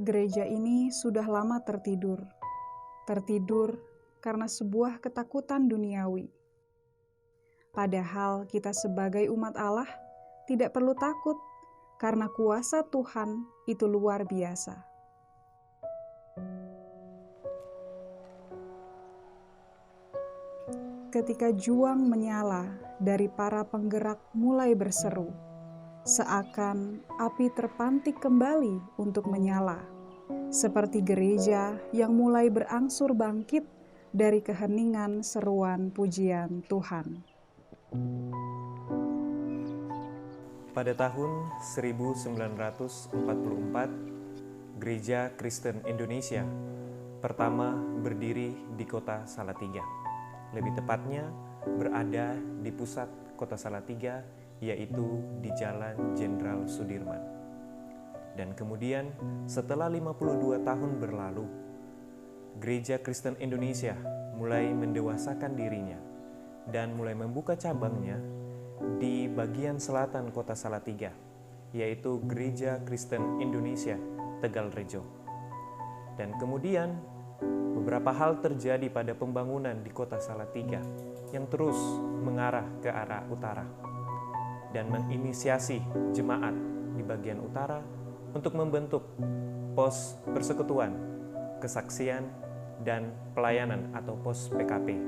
Gereja ini sudah lama tertidur. Tertidur karena sebuah ketakutan duniawi. Padahal kita sebagai umat Allah tidak perlu takut karena kuasa Tuhan itu luar biasa. Ketika juang menyala dari para penggerak mulai berseru, seakan api terpantik kembali untuk menyala, seperti gereja yang mulai berangsur bangkit dari keheningan seruan pujian Tuhan. Pada tahun 1944, Gereja Kristen Indonesia pertama berdiri di kota Salatiga. Lebih tepatnya berada di pusat kota Salatiga, yaitu di Jalan Jenderal Sudirman. Dan kemudian setelah 52 tahun berlalu, Gereja Kristen Indonesia mulai mendewasakan dirinya dan mulai membuka cabangnya di bagian selatan kota Salatiga, yaitu Gereja Kristen Indonesia Tegalrejo. Dan kemudian beberapa hal terjadi pada pembangunan di kota Salatiga yang terus mengarah ke arah utara dan menginisiasi jemaat di bagian utara untuk membentuk pos persekutuan, kesaksian, dan pelayanan atau pos PKP,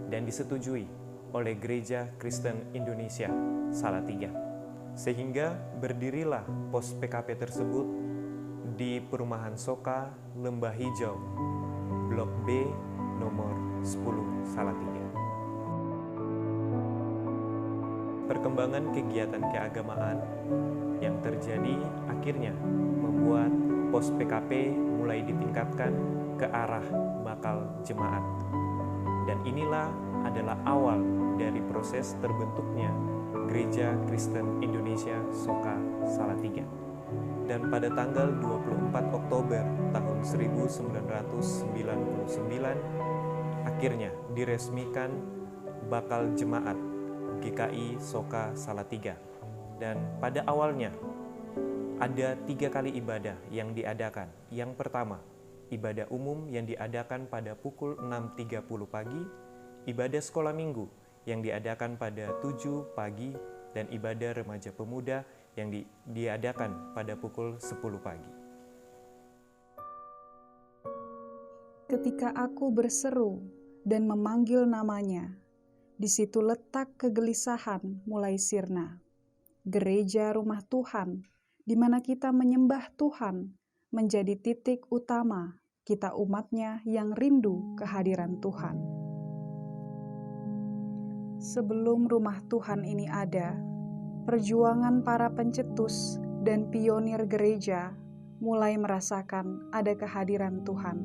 dan disetujui oleh Gereja Kristen Indonesia Salatiga. Sehingga berdirilah pos PKP tersebut di Perumahan Soka, Lembah Hijau, Blok B, nomor 10 Salatiga. Perkembangan kegiatan keagamaan yang terjadi akhirnya membuat pos PKP mulai ditingkatkan ke arah bakal jemaat. Dan inilah adalah awal dari proses terbentuknya Gereja Kristen Indonesia Soka Salatiga. Dan pada tanggal 24 Oktober tahun 1999, akhirnya diresmikan bakal jemaat GKI Soka Salatiga. Dan pada awalnya ada 3 kali ibadah yang diadakan. Yang pertama, ibadah umum yang diadakan pada pukul 6.30 pagi, ibadah sekolah minggu yang diadakan pada 7 pagi, dan ibadah remaja pemuda yang diadakan pada pukul 10 pagi. Ketika aku berseru dan memanggil namanya, di situ letak kegelisahan mulai sirna. Gereja rumah Tuhan, di mana kita menyembah Tuhan, menjadi titik utama kita umatnya yang rindu kehadiran Tuhan. Sebelum rumah Tuhan ini ada, perjuangan para pencetus dan pionir gereja mulai merasakan ada kehadiran Tuhan.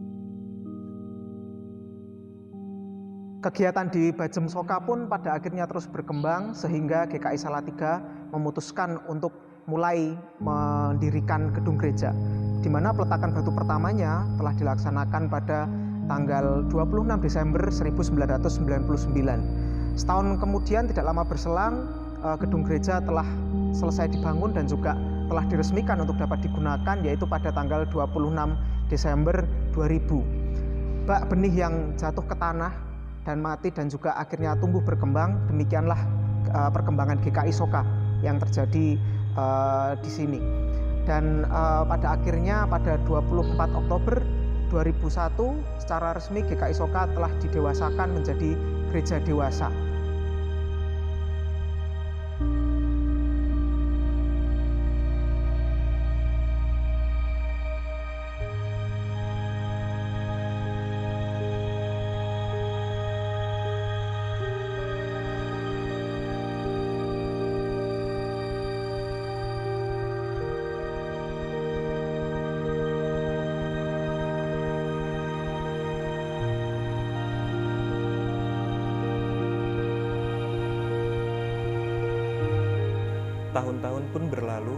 Kegiatan di Bajem Soka pun pada akhirnya terus berkembang sehingga GKI Salatiga memutuskan untuk mulai mendirikan gedung gereja, di mana peletakan batu pertamanya telah dilaksanakan pada tanggal 26 Desember 1999. Setahun kemudian, tidak lama berselang, gedung gereja telah selesai dibangun dan juga telah diresmikan untuk dapat digunakan, yaitu pada tanggal 26 Desember 2000. Bak benih yang jatuh ke tanah dan mati dan juga akhirnya tumbuh berkembang, demikianlah perkembangan GKI Soka yang terjadi di sini. Dan pada akhirnya pada 24 Oktober 2001 secara resmi GKI Soka telah didewasakan menjadi gereja dewasa. Tahun-tahun pun berlalu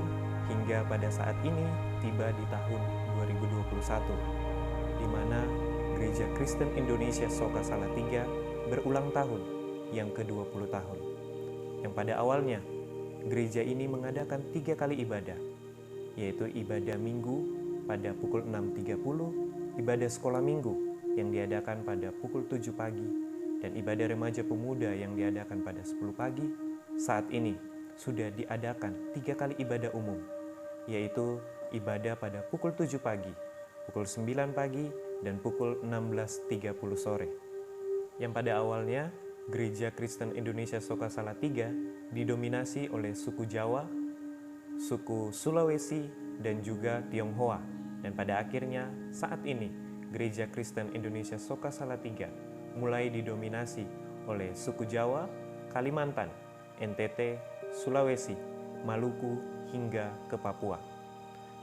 hingga pada saat ini tiba di tahun 2021, di di mana Gereja Kristen Indonesia Soka Salatiga berulang tahun yang ke-20 tahun. Yang pada awalnya, gereja ini mengadakan 3 kali ibadah, yaitu ibadah minggu pada pukul 6.30, ibadah sekolah minggu yang diadakan pada pukul 7 pagi, dan ibadah remaja pemuda yang diadakan pada 10 pagi. Saat ini sudah diadakan 3 kali ibadah umum, yaitu ibadah pada pukul 7 pagi, pukul 9 pagi, dan pukul 16.30 sore. Yang pada awalnya, Gereja Kristen Indonesia Soka Salatiga didominasi oleh suku Jawa, suku Sulawesi, dan juga Tionghoa. Dan pada akhirnya, saat ini, Gereja Kristen Indonesia Soka Salatiga mulai didominasi oleh suku Jawa, Kalimantan, NTT, Sulawesi, Maluku, hingga ke Papua.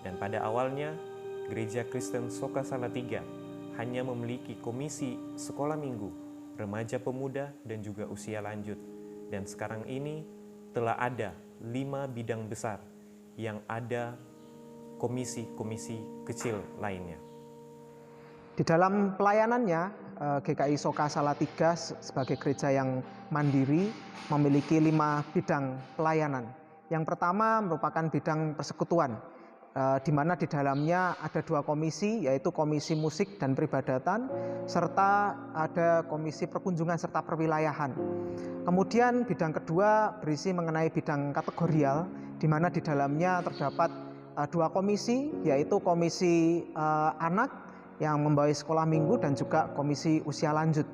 Dan pada awalnya, Gereja Kristen Soka Salatiga hanya memiliki komisi sekolah minggu, remaja pemuda, dan juga usia lanjut. Dan sekarang ini telah ada 5 bidang besar yang ada komisi-komisi kecil lainnya. Di dalam pelayanannya, GKI Soka Salatiga sebagai gereja yang mandiri memiliki 5 bidang pelayanan. Yang pertama merupakan bidang persekutuan, di mana di dalamnya ada 2 komisi, yaitu komisi musik dan peribadatan, serta ada komisi perkunjungan serta perwilayahan. Kemudian bidang kedua berisi mengenai bidang kategorial, di mana di dalamnya terdapat 2 komisi, yaitu komisi anak yang membawahi sekolah minggu dan juga komisi usia lanjut.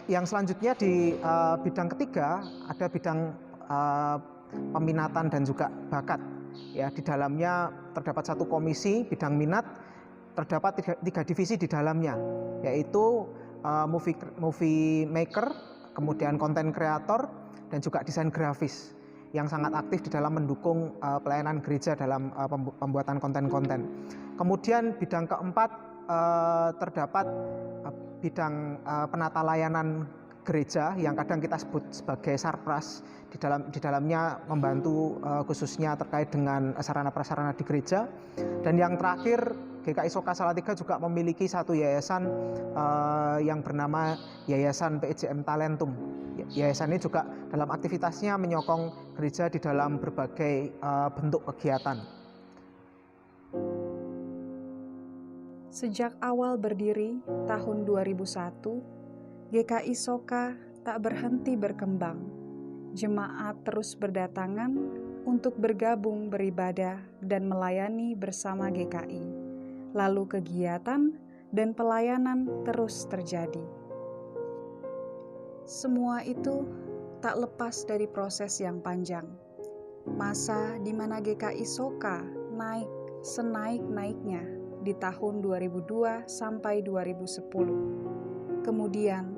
Yang selanjutnya di bidang ketiga ada bidang peminatan dan juga bakat. Ya, di dalamnya terdapat 1 komisi bidang minat, terdapat 3 divisi di dalamnya, yaitu movie maker, kemudian konten kreator, dan juga desain grafis yang sangat aktif di dalam mendukung pelayanan gereja dalam pembuatan konten-konten. Kemudian bidang keempat terdapat bidang penata layanan gereja yang kadang kita sebut sebagai sarpras. Di dalamnya membantu khususnya terkait dengan sarana-prasarana di gereja. Dan yang terakhir, GKI Soka Salatiga juga memiliki 1 yayasan yang bernama Yayasan PEJM Talentum. Yayasan ini juga dalam aktivitasnya menyokong gereja di dalam berbagai bentuk kegiatan. Sejak awal berdiri tahun 2001, GKI Soka tak berhenti berkembang. Jemaat terus berdatangan untuk bergabung beribadah dan melayani bersama GKI. Lalu kegiatan dan pelayanan terus terjadi. Semua itu tak lepas dari proses yang panjang. Masa di mana GKI Soka naik senaik-naiknya di tahun 2002 sampai 2010. Kemudian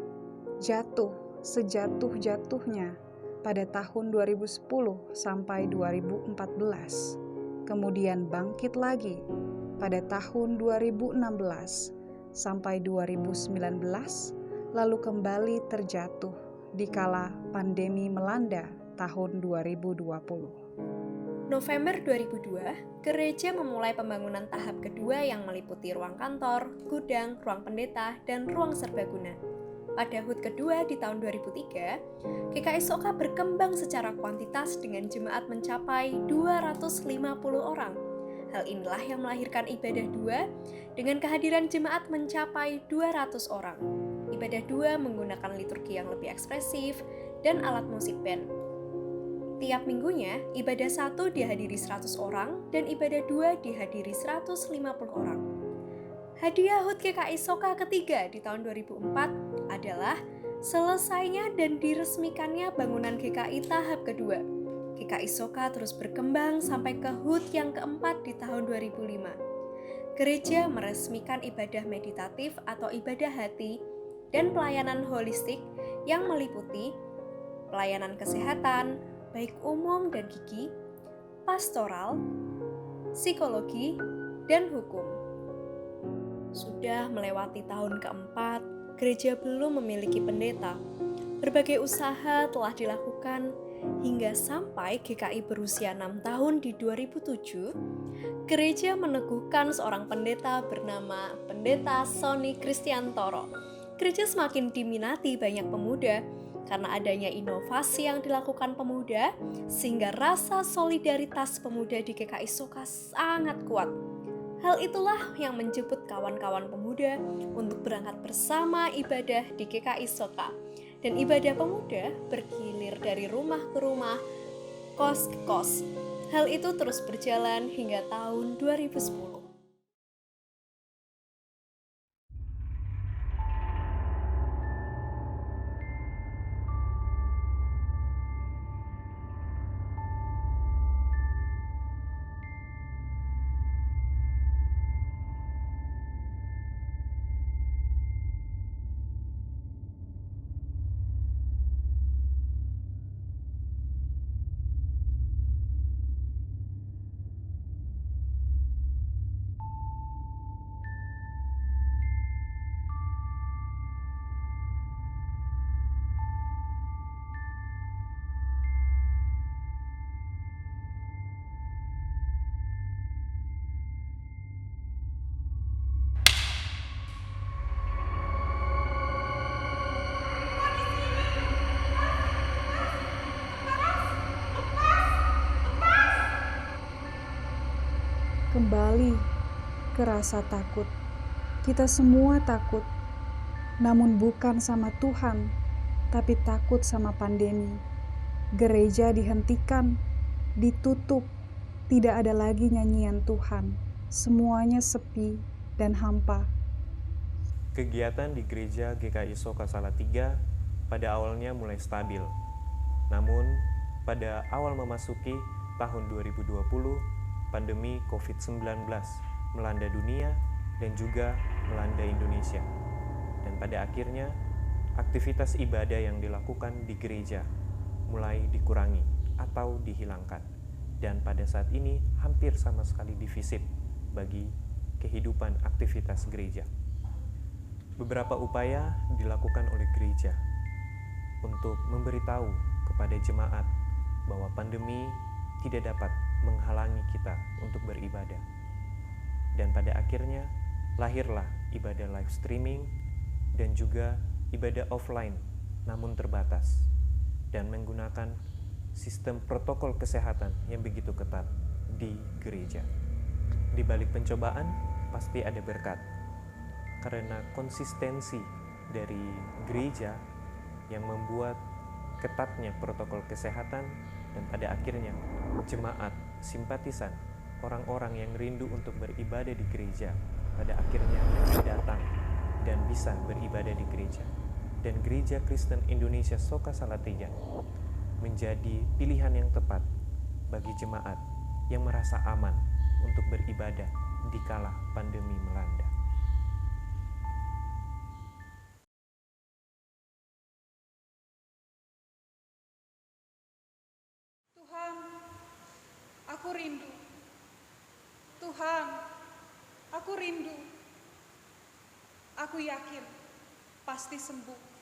jatuh sejatuh-jatuhnya pada tahun 2010 sampai 2014. Kemudian bangkit lagi pada tahun 2016 sampai 2019, lalu kembali terjatuh dikala pandemi melanda tahun 2020. November 2002, gereja memulai pembangunan tahap kedua yang meliputi ruang kantor, gudang, ruang pendeta, dan ruang serbaguna. Pada HUT kedua di tahun 2003, GKI Soka berkembang secara kuantitas dengan jemaat mencapai 250 orang. Hal inilah yang melahirkan ibadah 2 dengan kehadiran jemaat mencapai 200 orang. Ibadah 2 menggunakan liturgi yang lebih ekspresif dan alat musik band. Tiap minggunya, ibadah 1 dihadiri 100 orang dan ibadah 2 dihadiri 150 orang. Hadiah HUT GKI Soka ketiga di tahun 2004 adalah selesainya dan diresmikannya bangunan GKI tahap kedua. GKI Soka terus berkembang sampai ke HUT yang keempat di tahun 2005. Gereja meresmikan ibadah meditatif atau ibadah hati dan pelayanan holistik yang meliputi pelayanan kesehatan, baik umum dan gigi, pastoral, psikologi, dan hukum. Sudah melewati tahun keempat, gereja belum memiliki pendeta. Berbagai usaha telah dilakukan, hingga sampai GKI berusia 6 tahun di 2007, gereja meneguhkan seorang pendeta bernama Pendeta Sony Kristiantoro. Gereja semakin diminati banyak pemuda karena adanya inovasi yang dilakukan pemuda, sehingga rasa solidaritas pemuda di GKI Soka sangat kuat. Hal itulah yang menjemput kawan-kawan pemuda untuk berangkat bersama ibadah di GKI Soka. Dan ibadah pemuda bergilir dari rumah ke rumah, kos ke kos. Hal itu terus berjalan hingga tahun 2010. Kembali ke rasa takut. Kita semua takut, namun bukan sama Tuhan, tapi takut sama pandemi. Gereja dihentikan, ditutup, tidak ada lagi nyanyian Tuhan. Semuanya sepi dan hampa. Kegiatan di gereja GKI Soka Salatiga pada awalnya mulai stabil. Namun, pada awal memasuki tahun 2020, pandemi COVID-19 melanda dunia dan juga melanda Indonesia. Dan pada akhirnya, aktivitas ibadah yang dilakukan di gereja mulai dikurangi atau dihilangkan. Dan pada saat ini hampir sama sekali defisit bagi kehidupan aktivitas gereja. Beberapa upaya dilakukan oleh gereja untuk memberitahu kepada jemaat bahwa pandemi tidak dapat menghalangi kita untuk beribadah. Dan pada akhirnya lahirlah ibadah live streaming dan juga ibadah offline namun terbatas dan menggunakan sistem protokol kesehatan yang begitu ketat di gereja. Di balik pencobaan pasti ada berkat, karena konsistensi dari gereja yang membuat ketatnya protokol kesehatan, dan pada akhirnya jemaat, simpatisan, orang-orang yang rindu untuk beribadah di gereja pada akhirnya datang dan bisa beribadah di gereja. Dan Gereja Kristen Indonesia Soka Salatiga menjadi pilihan yang tepat bagi jemaat yang merasa aman untuk beribadah di kala pandemi melanda. Tuhan, aku rindu. Tuhan, aku rindu. Aku yakin pasti sembuh.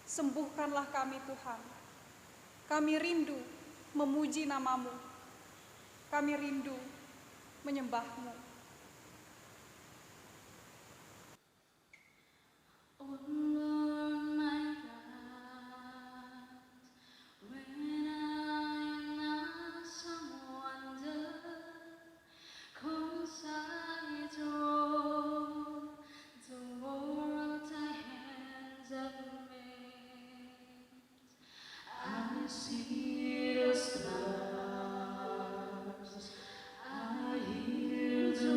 Sembuhkanlah kami, Tuhan. Kami rindu memuji nama-Mu. Kami rindu menyembah-Mu. Oh Lord my God, when I am awesome wonder, cause I adore the world thy hands have made. I see the stars, I hear the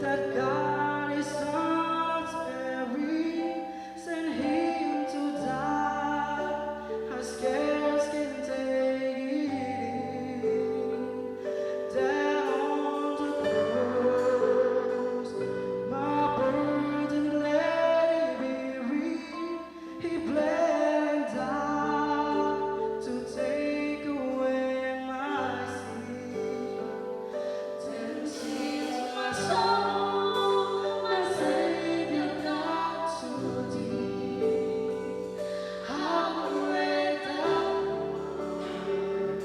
that God His Son sparing, sent Him to die. I scarce can take it in. Down on the cross, my burden let it be. He bled and died to take away my sin. Then sings my soul, my Savior God to Thee. How great Thou art!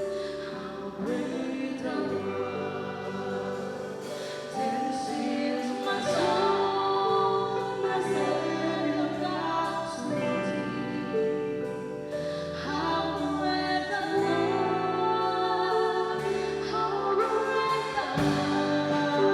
How great Thou art! Then sings my soul, my Savior God to Thee. How great Thou art! How great Thou art!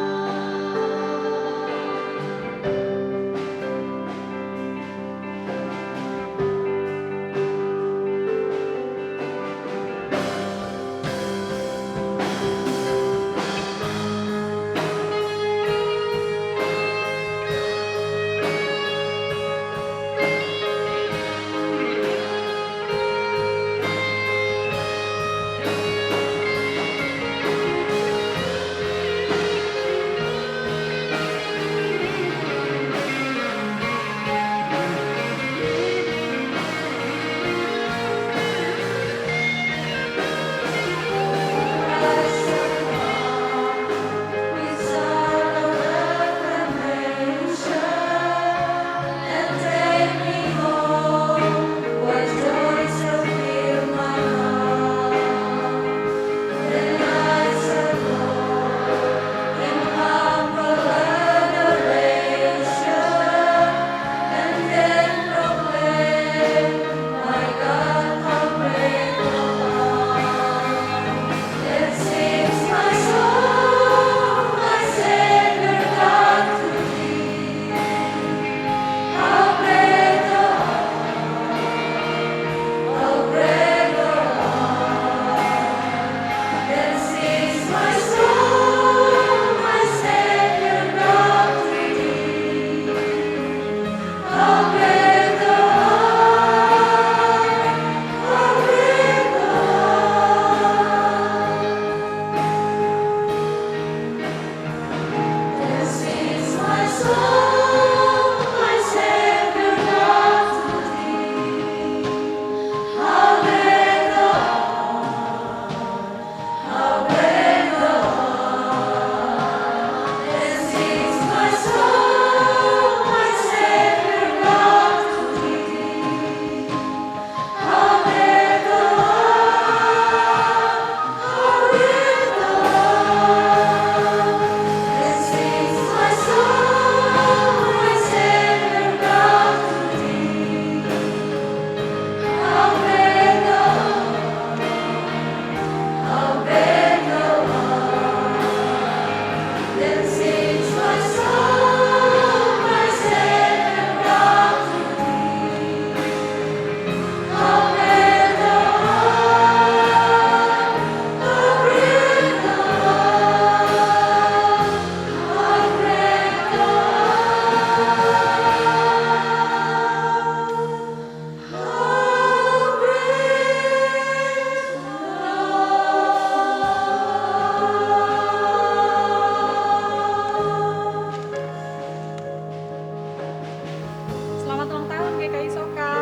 Selamat ulang tahun GKI Soka.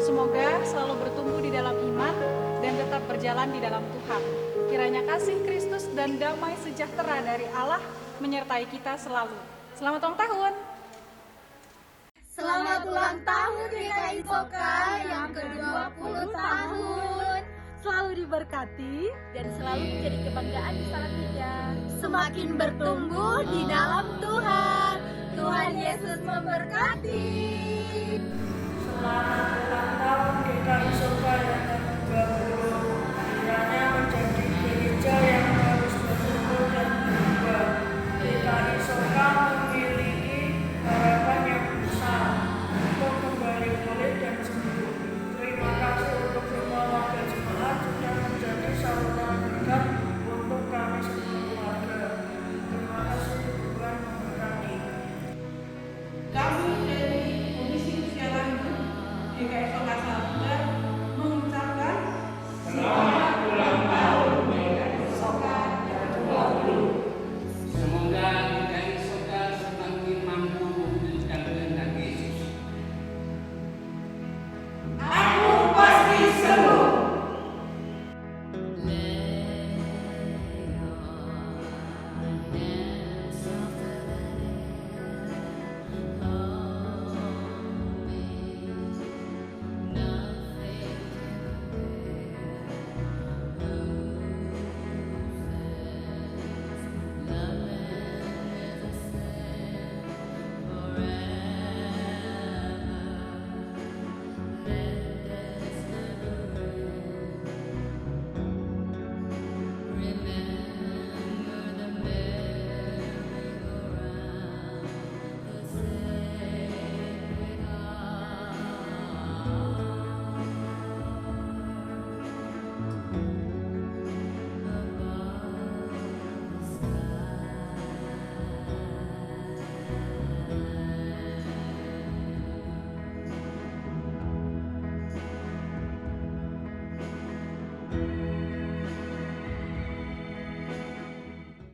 Semoga selalu bertumbuh di dalam iman dan tetap berjalan di dalam Tuhan. Kiranya kasih Kristus dan damai sejahtera dari Allah menyertai kita selalu. Selamat ulang tahun. Selamat ulang tahun GKI Soka yang ke-20 tahun. Selalu diberkati Dan selalu menjadi kebanggaan di Salatiga. semakin bertumbuh di dalam Tuhan. Tuhan Yesus memberkati. Selamat ulang tahun GKI Soka yang ke-20. Kiranya menjadi gereja yang